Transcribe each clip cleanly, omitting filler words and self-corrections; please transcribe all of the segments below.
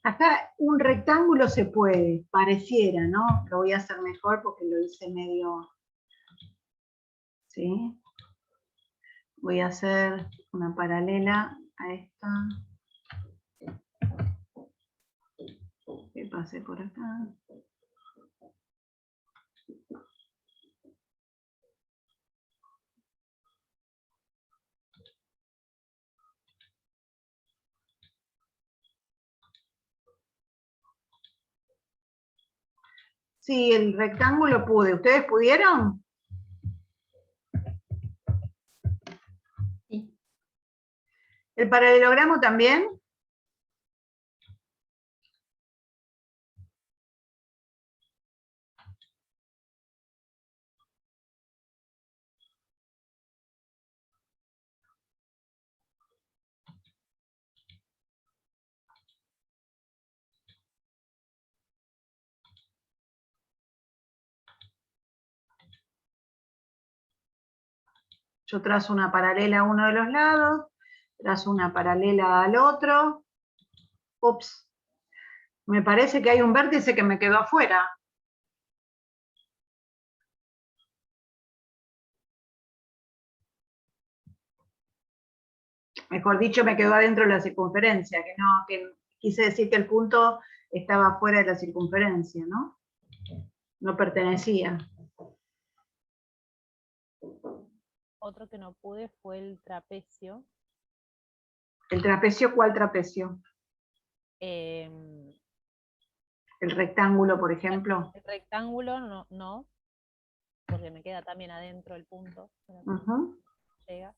Acá un rectángulo se puede, pareciera, ¿no? Lo voy a hacer mejor porque lo hice medio... ¿Sí? Voy a hacer una paralela a esta. Que pase por acá. Sí, el rectángulo pude. ¿Ustedes pudieron? Sí. ¿El paralelogramo también? Yo trazo una paralela a uno de los lados, trazo una paralela al otro. Ups. Me parece que hay un vértice que me quedó afuera. Mejor dicho, me quedó adentro de la circunferencia, que quise decir que el punto estaba fuera de la circunferencia, ¿no? No pertenecía. Otro que no pude fue el trapecio. ¿El trapecio cuál trapecio? El ¿El rectángulo, por ejemplo? rectángulo no, porque me queda también adentro el punto. Llega.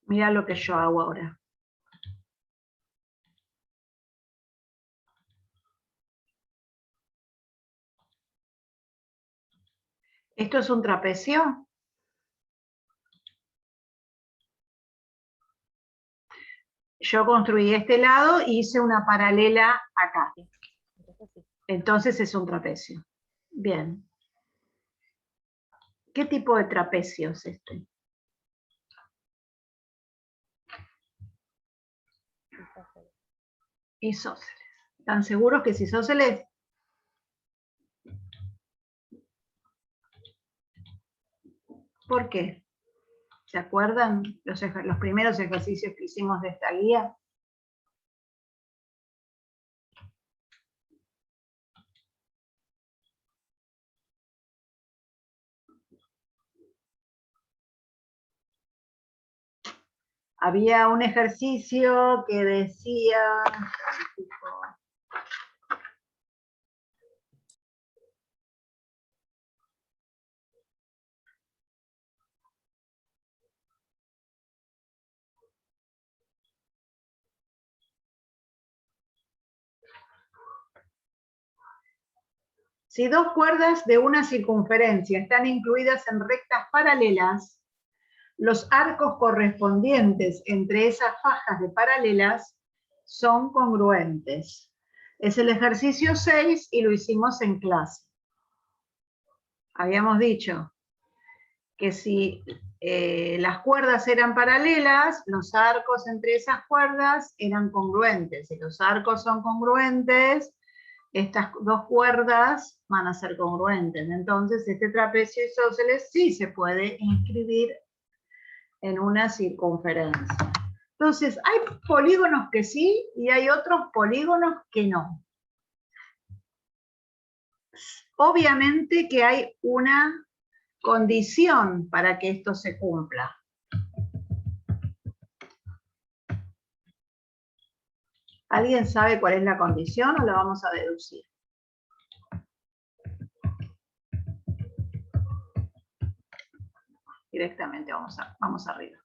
Mira lo que yo hago ahora. ¿Esto es un trapecio? Yo construí este lado y hice una paralela acá. Entonces es un trapecio. Bien. ¿Qué tipo de trapecio es este? Isósceles. ¿Están seguros que es isósceles? ¿Por qué? ¿Se acuerdan los primeros ejercicios que hicimos de esta guía? Había un ejercicio que decía... Si dos cuerdas de una circunferencia están incluidas en rectas paralelas, los arcos correspondientes entre esas fajas de paralelas son congruentes. Es el ejercicio 6 y lo hicimos en clase. Habíamos dicho que si las cuerdas eran paralelas, los arcos entre esas cuerdas eran congruentes. Si los arcos son congruentes, estas dos cuerdas van a ser congruentes. Entonces, este trapecio isósceles sí se puede inscribir en una circunferencia. Entonces, hay polígonos que sí y hay otros polígonos que no. Obviamente que hay una condición para que esto se cumpla. ¿Alguien sabe cuál es la condición o la vamos a deducir? Directamente vamos arriba.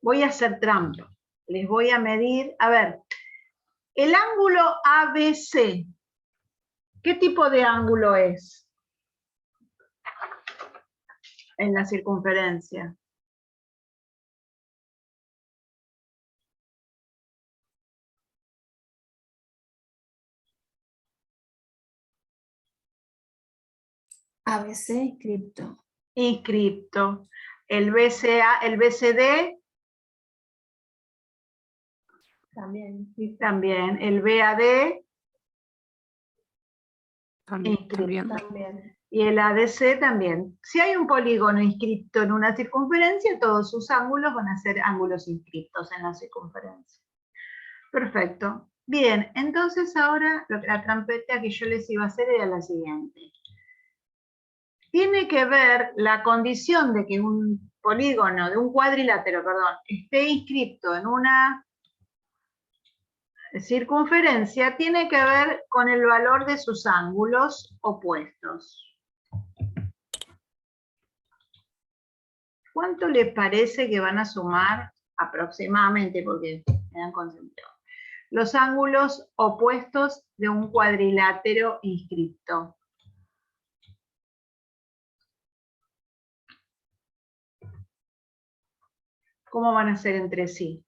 Voy a hacer trampa. Les voy a medir, a ver, el ángulo ABC, ¿qué tipo de ángulo es? En la circunferencia. ABC inscripto. Inscripto. El BCA, el BCD. También. También. El BAD. También. También. Y el ADC también. Si hay un polígono inscripto en una circunferencia, todos sus ángulos van a ser ángulos inscriptos en la circunferencia. Perfecto. Bien, entonces ahora la trampeta que yo les iba a hacer era la siguiente. Tiene que ver la condición de que un polígono, de un cuadrilátero, perdón, esté inscripto en una circunferencia, tiene que ver con el valor de sus ángulos opuestos. ¿Cuánto les parece que van a sumar aproximadamente, porque me han concentrado, los ángulos opuestos de un cuadrilátero inscripto? ¿Cómo van a ser entre sí?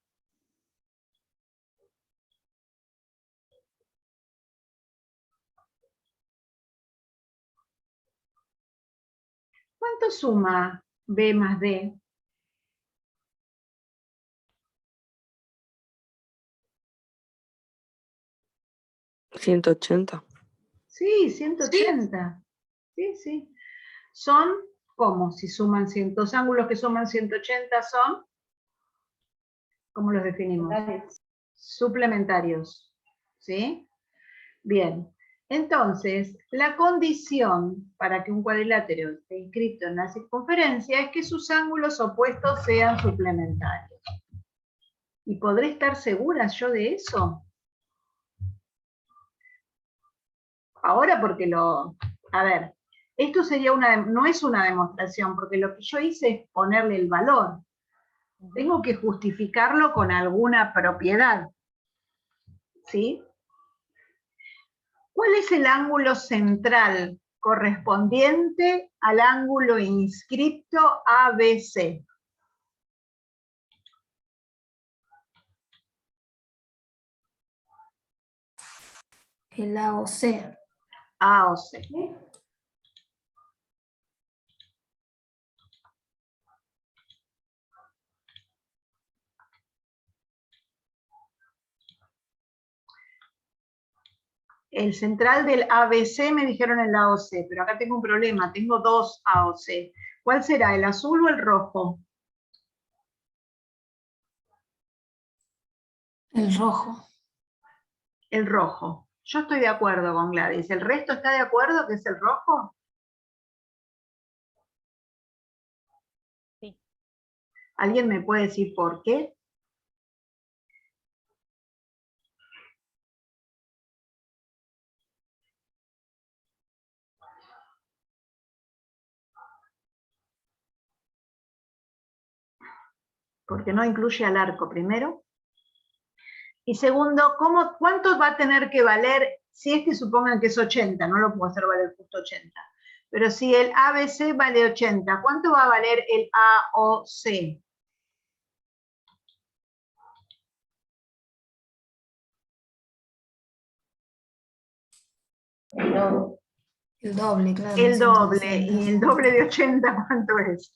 ¿Cuánto suma B más D? ¿180? Sí, 180. Sí, sí. Son, ¿cómo? Si suman dos ángulos que suman 180 son, ¿cómo los definimos? Suplementarios. ¿Sí? Bien. Entonces, la condición para que un cuadrilátero esté inscrito en la circunferencia es que sus ángulos opuestos sean suplementarios. ¿Y podré estar segura yo de eso? Ahora porque a ver, esto sería no es una demostración, porque lo que yo hice es ponerle el valor. Tengo que justificarlo con alguna propiedad. ¿Sí? ¿Cuál es el ángulo central correspondiente al ángulo inscripto ABC? El AOC. AOC. El central del ABC me dijeron el AOC, pero acá tengo un problema, tengo dos AOC. ¿Cuál será, el azul o el rojo? El rojo. El rojo. Yo estoy de acuerdo con Gladys. ¿El resto está de acuerdo que es el rojo? Sí. ¿Alguien me puede decir por qué? Porque no incluye al arco, primero. Y segundo, ¿cuánto va a tener que valer si este supongan que es 80? No lo puedo hacer valer justo 80. Pero si el ABC vale 80, ¿cuánto va a valer el AOC? El doble, claro. El doble. 160. ¿Y el doble de 80 cuánto es?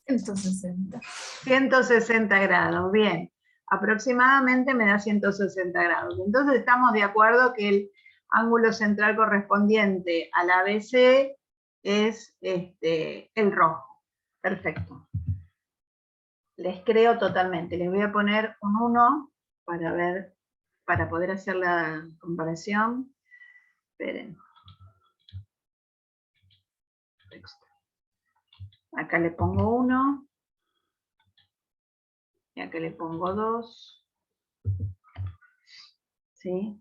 160. 160 grados, bien. Aproximadamente me da 160 grados. Entonces estamos de acuerdo que el ángulo central correspondiente al ABC es el rojo. Perfecto. Les creo totalmente. Les voy a poner un 1 para poder hacer la comparación. Esperen. Acá le pongo 1. Y acá le pongo 2. ¿Sí?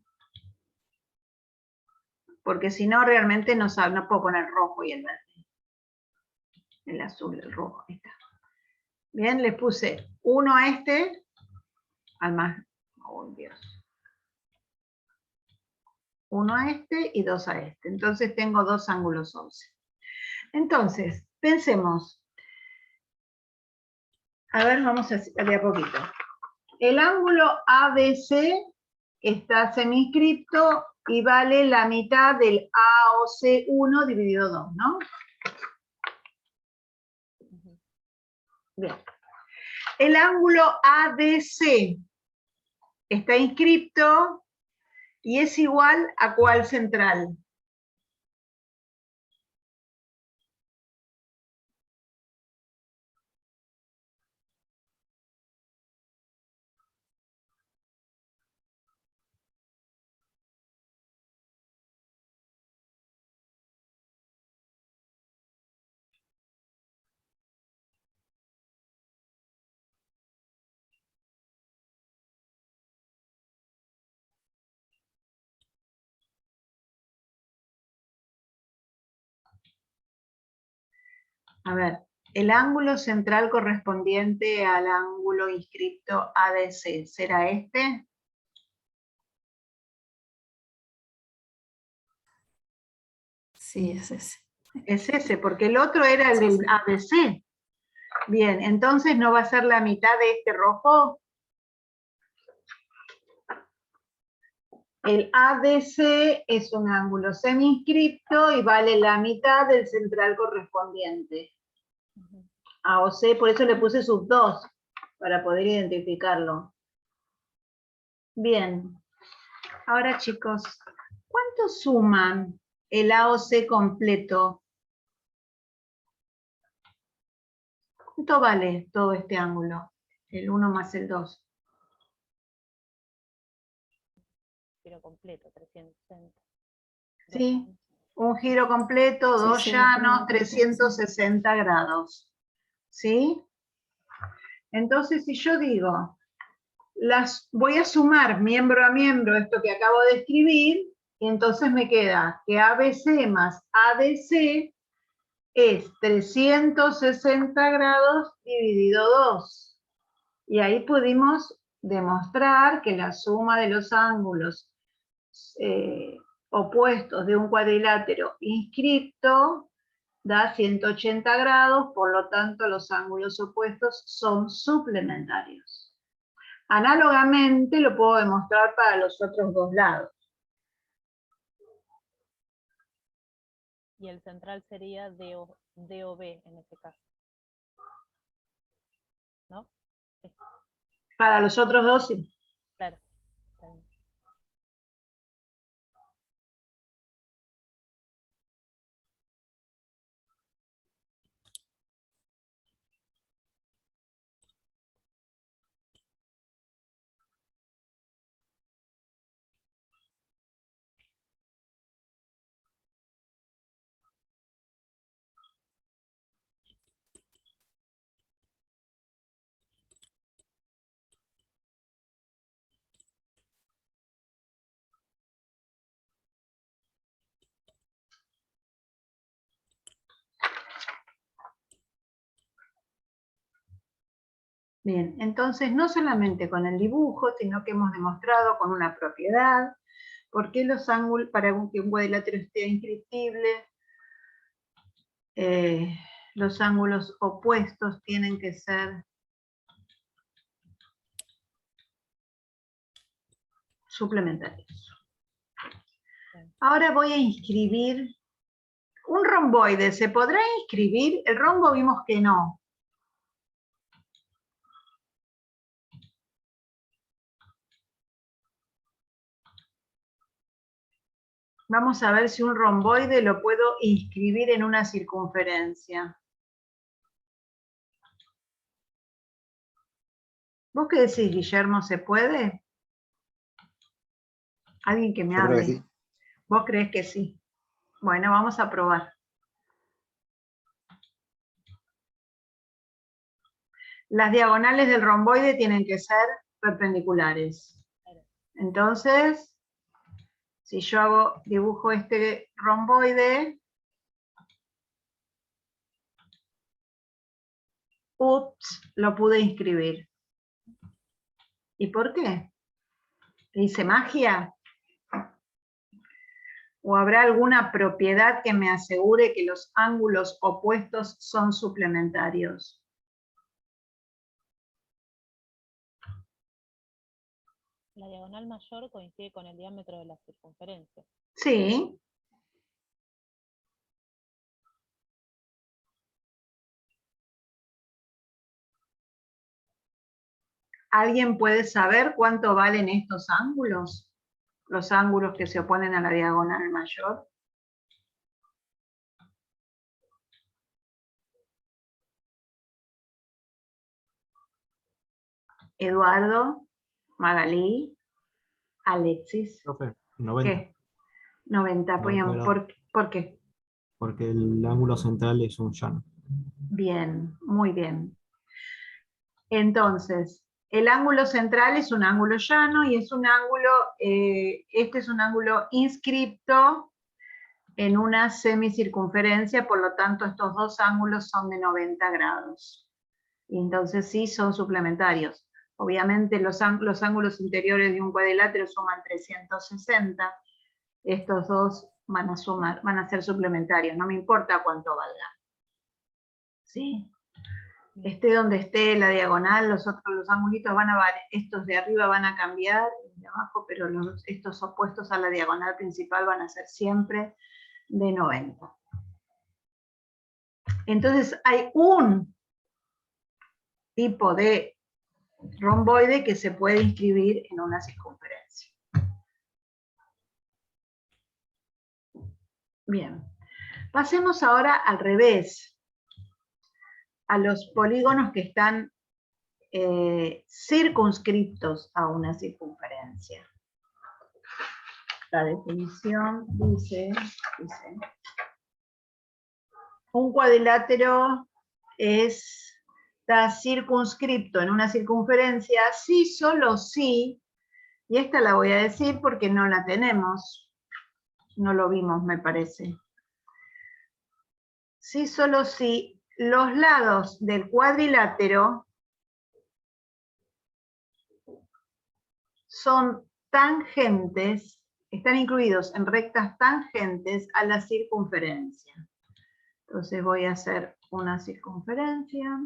Porque si no, realmente no puedo poner rojo y el verde. El azul, el rojo, ahí está. Bien, le puse 1 a este, al más, oh Dios. 1 a este y 2 a este. Entonces tengo dos ángulos 11. Entonces, pensemos, A ver, vamos de a poquito. El ángulo ABC está seminscripto y vale la mitad del AOC1 dividido 2, ¿no? Bien. El ángulo ADC está inscripto y es igual a ¿cuál central? A ver, el ángulo central correspondiente al ángulo inscripto ADC, ¿será este? Sí, es ese. Es ese, porque el otro era el del ABC. Bien, entonces ¿no va a ser la mitad de este rojo? El ADC es un ángulo seminscripto y vale la mitad del central correspondiente. AOC, por eso le puse sub 2, para poder identificarlo. Bien. Ahora, chicos, ¿cuánto suman el AOC completo? ¿Cuánto vale todo este ángulo? El 1 más el 2. Giro completo, 360. Sí, un giro completo, Sí, 2 sí, llanos, sí. 360 grados. ¿Sí? Entonces, si yo digo, voy a sumar miembro a miembro esto que acabo de escribir, y entonces me queda que ABC más ADC es 360 grados dividido 2. Y ahí pudimos demostrar que la suma de los ángulos opuestos de un cuadrilátero inscripto da 180 grados, por lo tanto los ángulos opuestos son suplementarios. Análogamente lo puedo demostrar para los otros dos lados. Y el central sería DOB en este caso. ¿No? Para los otros dos, sí. Claro. Bien, entonces no solamente con el dibujo, sino que hemos demostrado con una propiedad, por qué los ángulos, para que un cuadrilátero esté inscriptible, los ángulos opuestos tienen que ser suplementarios. Ahora voy a inscribir un romboide. ¿Se podrá inscribir? El rombo vimos que no. Vamos a ver si un romboide lo puedo inscribir en una circunferencia. ¿Vos qué decís, Guillermo? ¿Se puede? Alguien que me hable. Creo que sí. ¿Vos creés que sí? Bueno, vamos a probar. Las diagonales del romboide tienen que ser perpendiculares. Entonces, si yo dibujo este romboide, ups, lo pude inscribir. ¿Y por qué? ¿Hice magia? ¿O habrá alguna propiedad que me asegure que los ángulos opuestos son suplementarios? La diagonal mayor coincide con el diámetro de la circunferencia. Sí. ¿Alguien puede saber cuánto valen estos ángulos? Los ángulos que se oponen a la diagonal mayor. Eduardo, Magalí, Alexis. Profe, 90. ¿Qué? 90. 90 grados. ¿Por qué? Porque el ángulo central es un llano. Bien, muy bien. Entonces, el ángulo central es un ángulo llano y es un ángulo, este es un ángulo inscripto en una semicircunferencia, por lo tanto estos dos ángulos son de 90 grados. Y entonces sí son suplementarios. Obviamente los ángulos interiores de un cuadrilátero suman 360. Estos dos van a ser suplementarios, no me importa cuánto valga. ¿Sí? Esté donde esté la diagonal, los angulitos van a variar, estos de arriba van a cambiar, de abajo, pero estos opuestos a la diagonal principal van a ser siempre de 90. Entonces hay un tipo de romboide que se puede inscribir en una circunferencia. Bien, pasemos ahora al revés, a los polígonos que están circunscriptos a una circunferencia. La definición dice, un cuadrilátero está circunscripto en una circunferencia si, solo si, y esta la voy a decir porque no la tenemos, no lo vimos me parece. Si, solo si los lados del cuadrilátero son tangentes, están incluidos en rectas tangentes a la circunferencia. Entonces voy a hacer una circunferencia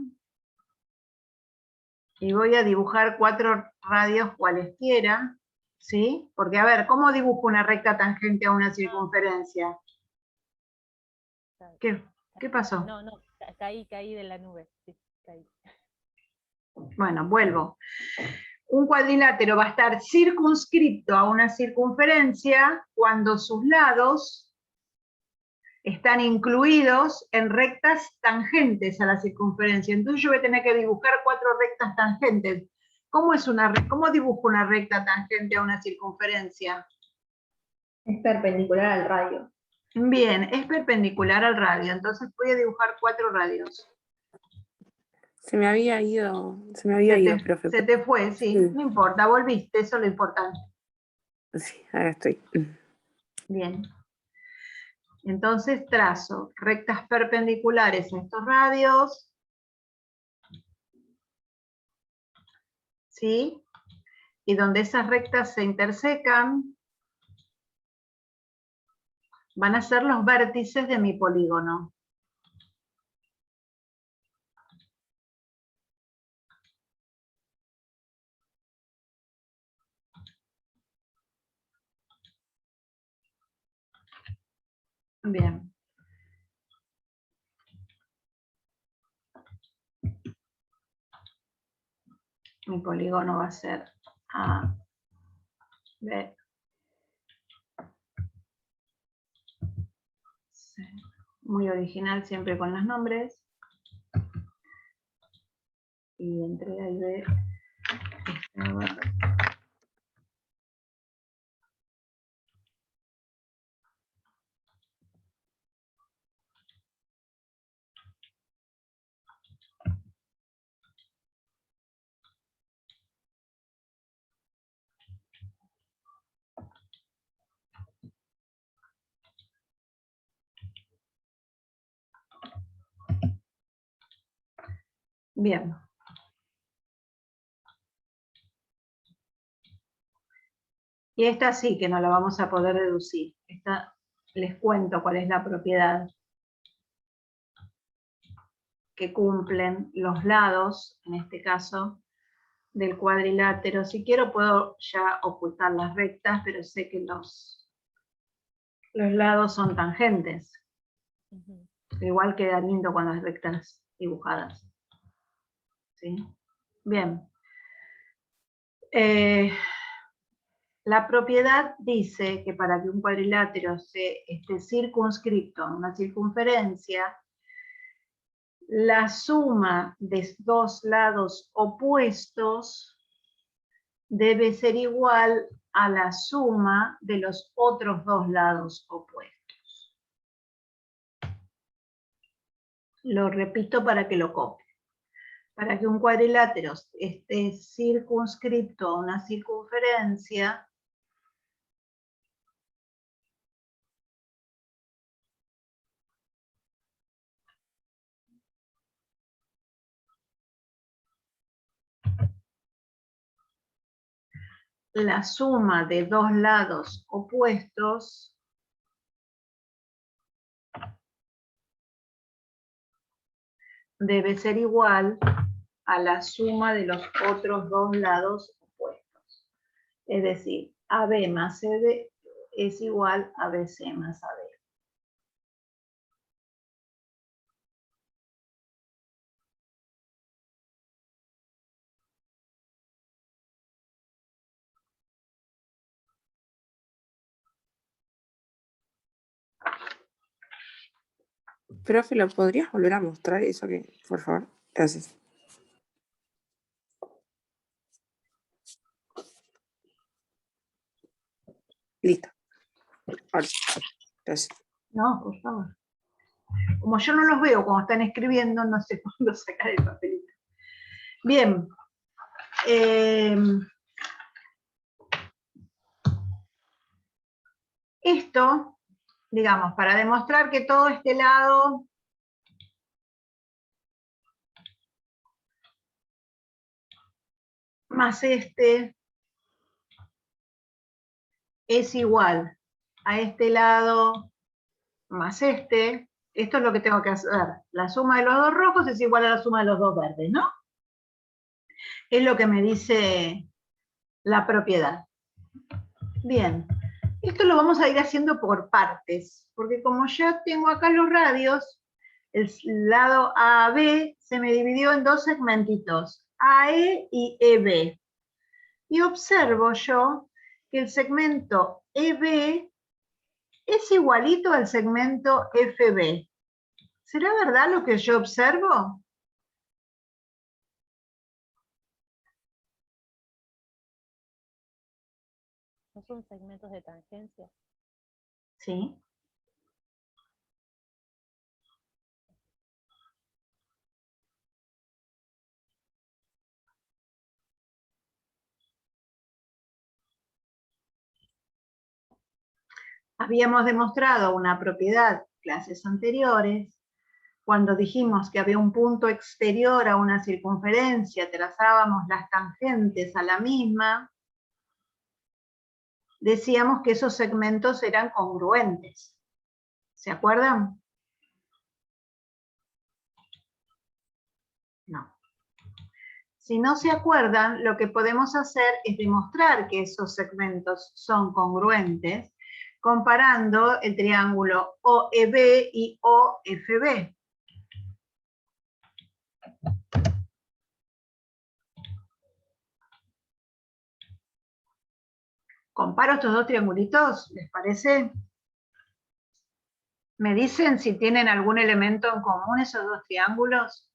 y voy a dibujar 4 radios cualesquiera, ¿sí? Porque a ver, ¿cómo dibujo una recta tangente a una circunferencia? ¿Qué pasó? No, caí de la nube. Sí, caí. Bueno, vuelvo. Un cuadrilátero va a estar circunscripto a una circunferencia cuando sus lados están incluidos en rectas tangentes a la circunferencia. Entonces yo voy a tener que dibujar 4 rectas tangentes. ¿Cómo dibujo una recta tangente a una circunferencia? Es perpendicular al radio. Bien, es perpendicular al radio, entonces voy a dibujar 4 radios. Se me había ido, profe. Se te fue, sí, no importa, volviste, eso es lo importante. Sí, acá estoy. Bien. Entonces trazo rectas perpendiculares a estos radios. ¿Sí? Y donde esas rectas se intersecan, van a ser los vértices de mi polígono. Bien. Mi polígono va a ser A, B, C. Muy original siempre con los nombres. Y entre A y B estaba... Bien. Y esta sí que no la vamos a poder deducir. Esta les cuento cuál es la propiedad que cumplen los lados, en este caso, del cuadrilátero. Si quiero puedo ya ocultar las rectas, pero sé que los lados son tangentes. Igual queda lindo con las rectas dibujadas. ¿Sí? Bien. La propiedad dice que para que un cuadrilátero esté circunscripto en una circunferencia, la suma de dos lados opuestos debe ser igual a la suma de los otros dos lados opuestos. Lo repito para que lo copien. Para que un cuadrilátero esté circunscripto a una circunferencia, la suma de dos lados opuestos debe ser igual a la suma de los otros dos lados opuestos. Es decir, AB más CD es igual a BC más AB. Profe, ¿lo podrías volver a mostrar eso que, por favor? Gracias. Listo. Ahora, gracias. No, por favor. Como yo no los veo cuando están escribiendo, no sé cuándo sacar el papelito. Bien. Esto, digamos, para demostrar que todo este lado más este es igual a este lado más este, esto es lo que tengo que hacer. La suma de los dos rojos es igual a la suma de los dos verdes, ¿no? Es lo que me dice la propiedad. Bien, esto lo vamos a ir haciendo por partes, porque como ya tengo acá los radios, el lado AB se me dividió en dos segmentitos, AE y EB. Y observo yo que el segmento EB es igualito al segmento FB. ¿Será verdad lo que yo observo? ¿No son segmentos de tangencia? Sí. Habíamos demostrado una propiedad en clases anteriores, cuando dijimos que había un punto exterior a una circunferencia, trazábamos las tangentes a la misma, decíamos que esos segmentos eran congruentes. ¿Se acuerdan? No. Si no se acuerdan, lo que podemos hacer es demostrar que esos segmentos son congruentes comparando el triángulo OEB y OFB. Comparo estos dos triangulitos, ¿les parece? ¿Me dicen si tienen algún elemento en común esos dos triángulos?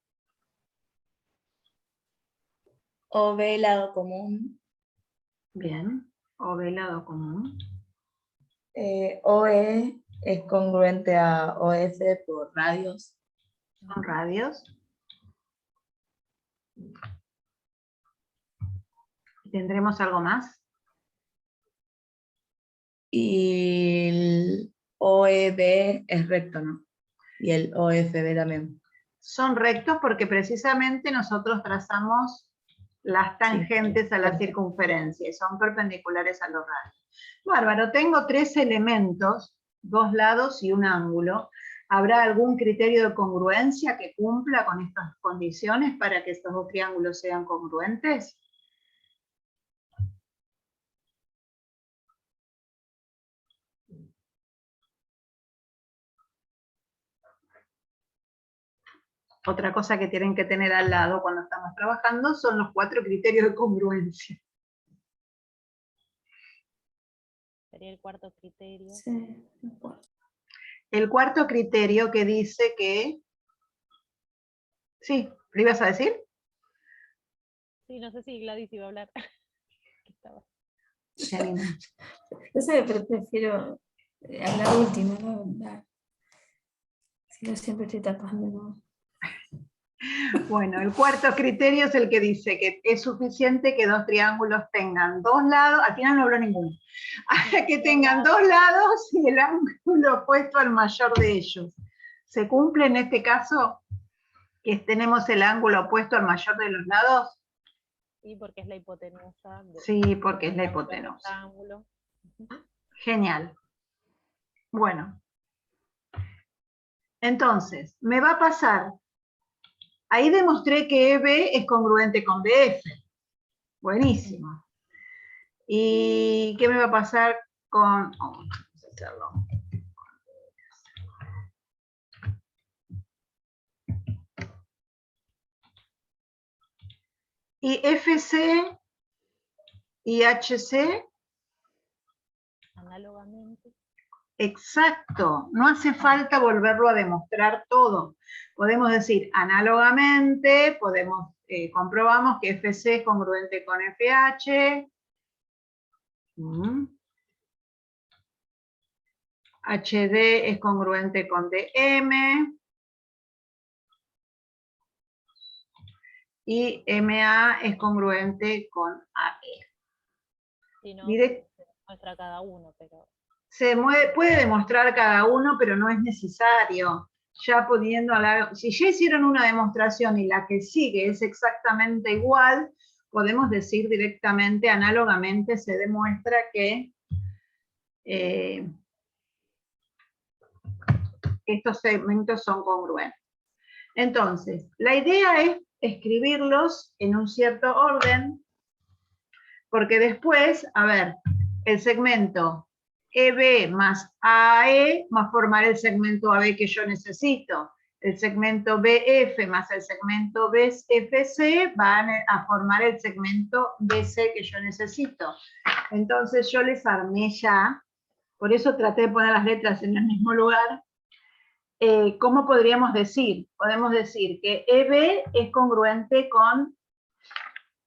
OB lado común. Bien, OB lado común. OE es congruente a OF por radios. Son radios. ¿Tendremos algo más? Y el OEB es recto, ¿no? Y el OFB también. Son rectos porque precisamente nosotros trazamos las tangentes a la circunferencia y son perpendiculares a los radios. Bárbaro, tengo tres elementos, dos lados y un ángulo. ¿Habrá algún criterio de congruencia que cumpla con estas condiciones para que estos dos triángulos sean congruentes? Otra cosa que tienen que tener al lado cuando estamos trabajando son los 4 criterios de congruencia. Sería el cuarto criterio. Sí. El cuarto criterio que dice que... Sí, ¿lo ibas a decir? Sí, no sé si Gladys iba a hablar. Estaba. Se anima. Yo sé, pero prefiero hablar último, la verdad. Si no, siempre estoy tapando, ¿no? Bueno, el cuarto criterio es el que dice que es suficiente que 2 triángulos tengan 2 lados, al final no habló ninguno, que tengan 2 lados y el ángulo opuesto al mayor de ellos. ¿Se cumple en este caso que tenemos el ángulo opuesto al mayor de los lados? Sí, porque es la hipotenusa. Sí, porque es la hipotenusa. Ángulo. Genial. Bueno. Entonces, me va a pasar. Ahí demostré que EB es congruente con BF. Buenísimo. ¿Y qué me va a pasar con... vamos a hacerlo. Y FC y HC... Análogamente. Exacto, no hace falta volverlo a demostrar todo. Podemos decir análogamente, comprobamos que FC es congruente con FH. HD es congruente con DM. Y MA es congruente con AE. Si no, Direct se muestra cada uno, pero... puede demostrar cada uno, pero no es necesario. Ya pudiendo hablar, si ya hicieron una demostración y la que sigue es exactamente igual, podemos decir directamente, análogamente, se demuestra que estos segmentos son congruentes. Entonces, la idea es escribirlos en un cierto orden, porque después, a ver, el segmento EB más AE va a formar el segmento AB que yo necesito. El segmento BF más el segmento BFC van a formar el segmento BC que yo necesito. Entonces yo les armé ya, por eso traté de poner las letras en el mismo lugar. ¿Cómo podríamos decir? Podemos decir que EB es congruente con,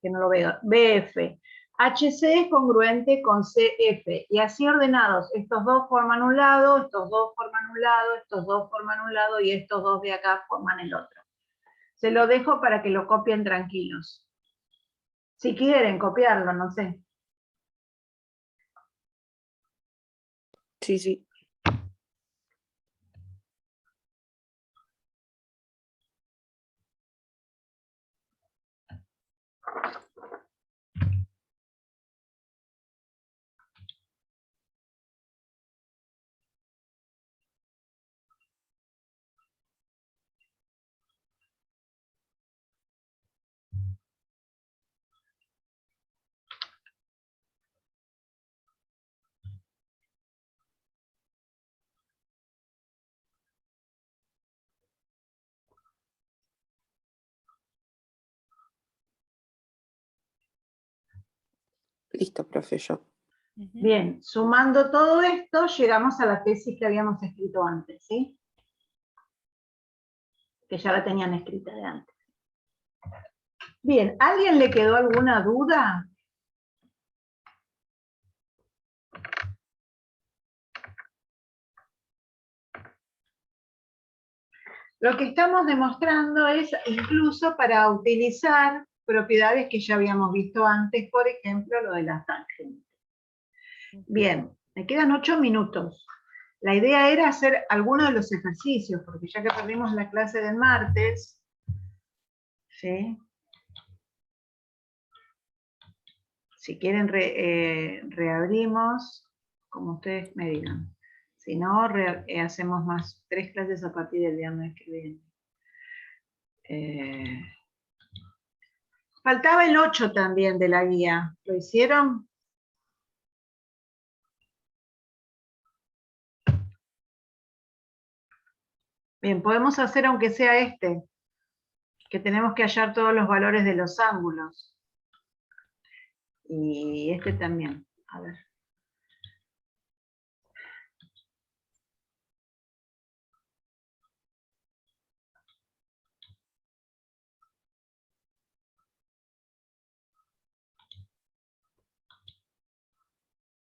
que no lo veo, BF. HC es congruente con CF, y así ordenados, estos dos forman un lado, estos dos forman un lado, estos dos forman un lado, y estos dos de acá forman el otro. Se lo dejo para que lo copien tranquilos. Si quieren copiarlo, no sé. Sí, sí. Listo, profe, yo. Bien, sumando todo esto, llegamos a la tesis que habíamos escrito antes, ¿sí? Que ya la tenían escrita de antes. Bien, ¿a alguien le quedó alguna duda? Lo que estamos demostrando es incluso para utilizar propiedades que ya habíamos visto antes, por ejemplo, lo de las tangentes. Bien, me quedan 8 minutos. La idea era hacer algunos de los ejercicios, porque ya que perdimos la clase del martes, ¿sí? Si quieren reabrimos, como ustedes me digan. Si no, hacemos más 3 clases a partir del viernes que viene. Faltaba el 8 también de la guía. ¿Lo hicieron? Bien, podemos hacer aunque sea este. que tenemos que hallar todos los valores de los ángulos. Y este también, a ver.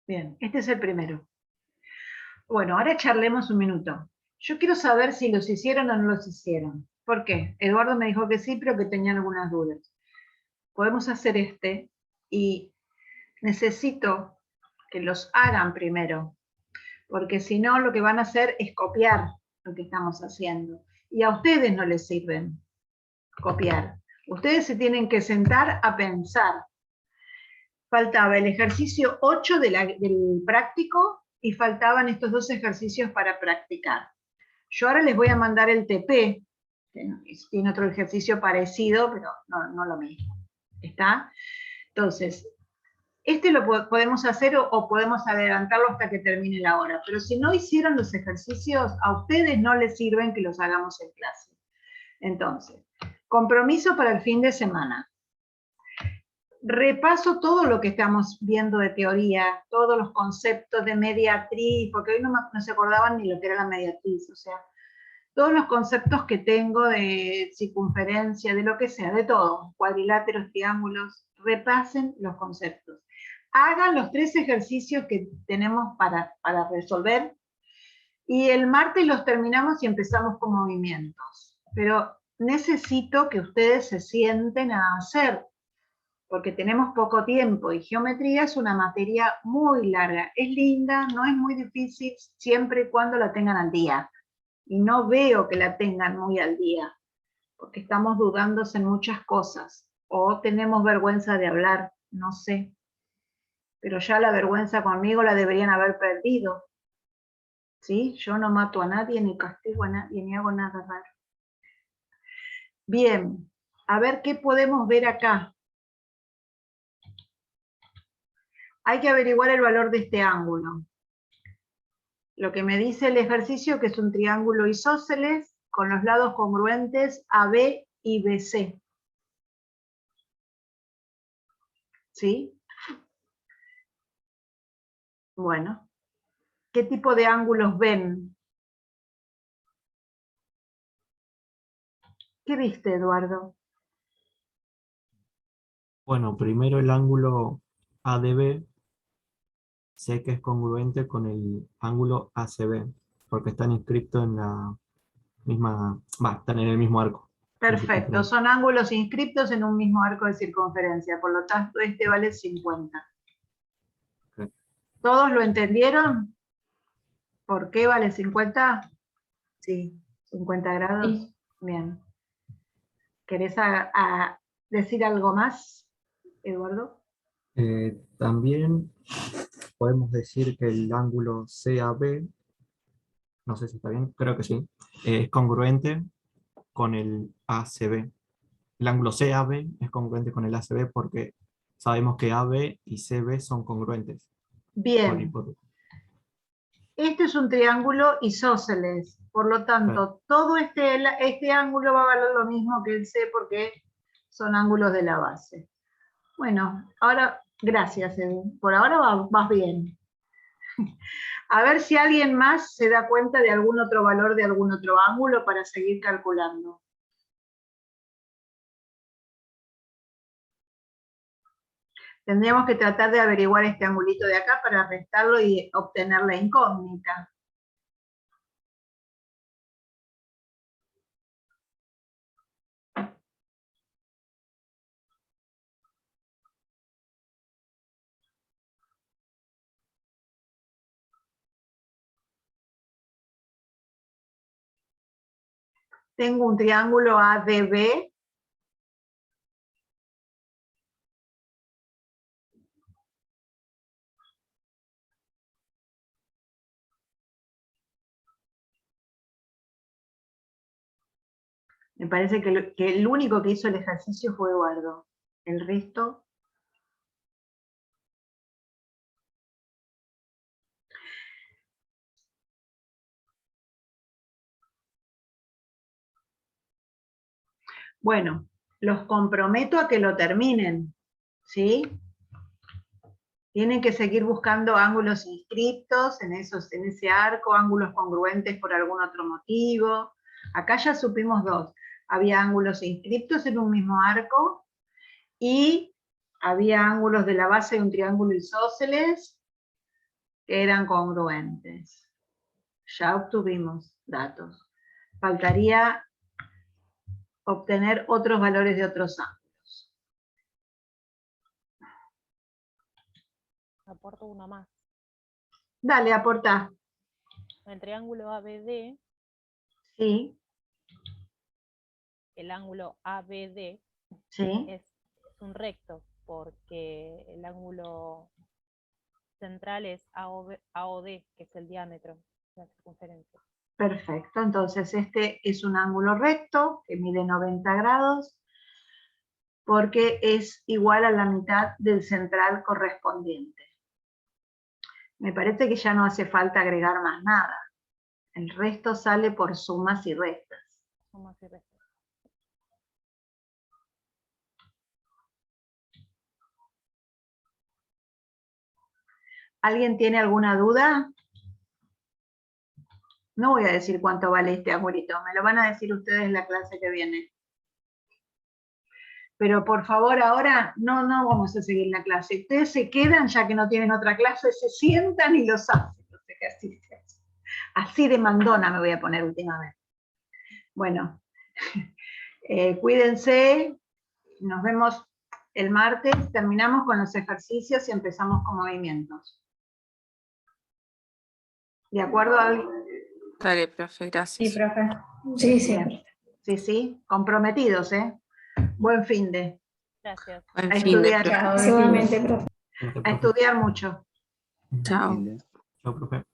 Bien, este es el primero. Bueno, ahora charlemos un minuto. Yo quiero saber si los hicieron o no los hicieron. ¿Por qué? Eduardo me dijo que sí, pero que tenía algunas dudas. Podemos hacer este y necesito que los hagan primero, porque si no lo que van a hacer es copiar lo que estamos haciendo. Y a ustedes no les sirven copiar. Ustedes se tienen que sentar a pensar. Faltaba el ejercicio 8 del práctico y faltaban estos dos ejercicios para practicar. Yo ahora les voy a mandar el TP, que tiene otro ejercicio parecido, pero no lo mismo. ¿Está? Entonces, este lo podemos hacer o podemos adelantarlo hasta que termine la hora, pero si no hicieron los ejercicios, a ustedes no les sirven que los hagamos en clase. Entonces, compromiso para el fin de semana. Repaso todo lo que estamos viendo de teoría, todos los conceptos de mediatriz, porque hoy no se acordaban ni lo que era la mediatriz, o sea, todos los conceptos que tengo de circunferencia, de lo que sea, de todo, cuadriláteros, triángulos, repasen los conceptos. Hagan los 3 ejercicios que tenemos para resolver, y el martes los terminamos y empezamos con movimientos. Pero necesito que ustedes se sienten a hacer, porque tenemos poco tiempo, y geometría es una materia muy larga. Es linda, no es muy difícil, siempre y cuando la tengan al día. Y no veo que la tengan muy al día, porque estamos dudándose en muchas cosas, o tenemos vergüenza de hablar, no sé. Pero ya la vergüenza conmigo la deberían haber perdido. ¿Sí? Yo no mato a nadie, ni castigo a nadie, ni hago nada raro. Bien, a ver qué podemos ver acá. Hay que averiguar el valor de este ángulo. Lo que me dice el ejercicio que es un triángulo isósceles con los lados congruentes AB y BC. ¿Sí? Bueno. ¿Qué tipo de ángulos ven? ¿Qué viste, Eduardo? Bueno, primero el ángulo ADB sé que es congruente con el ángulo ACB, porque están inscritos en la misma, están en el mismo arco. Perfecto, son ángulos inscriptos en un mismo arco de circunferencia, por lo tanto este vale 50. Okay. ¿Todos lo entendieron? ¿Por qué vale 50? Sí, 50 grados. Sí. Bien. ¿Querés decir algo más, Eduardo? También podemos decir que el ángulo CAB, no sé si está bien, creo que sí, es congruente con el ACB. El ángulo CAB es congruente con el ACB porque sabemos que AB y CB son congruentes. Bien. Este es un triángulo isósceles, por lo tanto, todo este ángulo va a valer lo mismo que el C porque son ángulos de la base. Bueno, ahora, gracias, Edu. Por ahora vas bien. A ver si alguien más se da cuenta de algún otro valor de algún otro ángulo para seguir calculando. Tendríamos que tratar de averiguar este angulito de acá para restarlo y obtener la incógnita. Tengo un triángulo ADB. Me parece que el único que hizo el ejercicio fue Eduardo. El resto... Bueno, los comprometo a que lo terminen, ¿sí? Tienen que seguir buscando ángulos inscriptos en ese arco, ángulos congruentes por algún otro motivo. Acá ya supimos dos. Había ángulos inscriptos en un mismo arco y había ángulos de la base de un triángulo isósceles que eran congruentes. Ya obtuvimos datos. Faltaría obtener otros valores de otros ángulos. Aporto uno más. Dale, aportá. El triángulo ABD, Sí, el ángulo ABD sí. es un recto, porque el ángulo central es AOD, que es el diámetro de la circunferencia. Perfecto, entonces este es un ángulo recto que mide 90 grados porque es igual a la mitad del central correspondiente. Me parece que ya no hace falta agregar más nada. El resto sale por sumas y restas. Sumas y restas. ¿Alguien tiene alguna duda? No voy a decir cuánto vale este angulito, me lo van a decir ustedes en la clase que viene. Pero por favor ahora no vamos a seguir la clase. Ustedes se quedan, ya que no tienen otra clase, se sientan y los hacen los ejercicios. Así de mandona me voy a poner últimamente. Bueno, cuídense, nos vemos el martes, terminamos con los ejercicios y empezamos con movimientos. ¿De acuerdo? Dale, profe, Sí, gracias. profe. Sí, sí. Bien. Sí, comprometidos, ¿eh? Buen fin de. Gracias. Buen A fin de, estudiar. profe. Chao, Solamente, profe. A estudiar mucho. Chao. Chao, profe.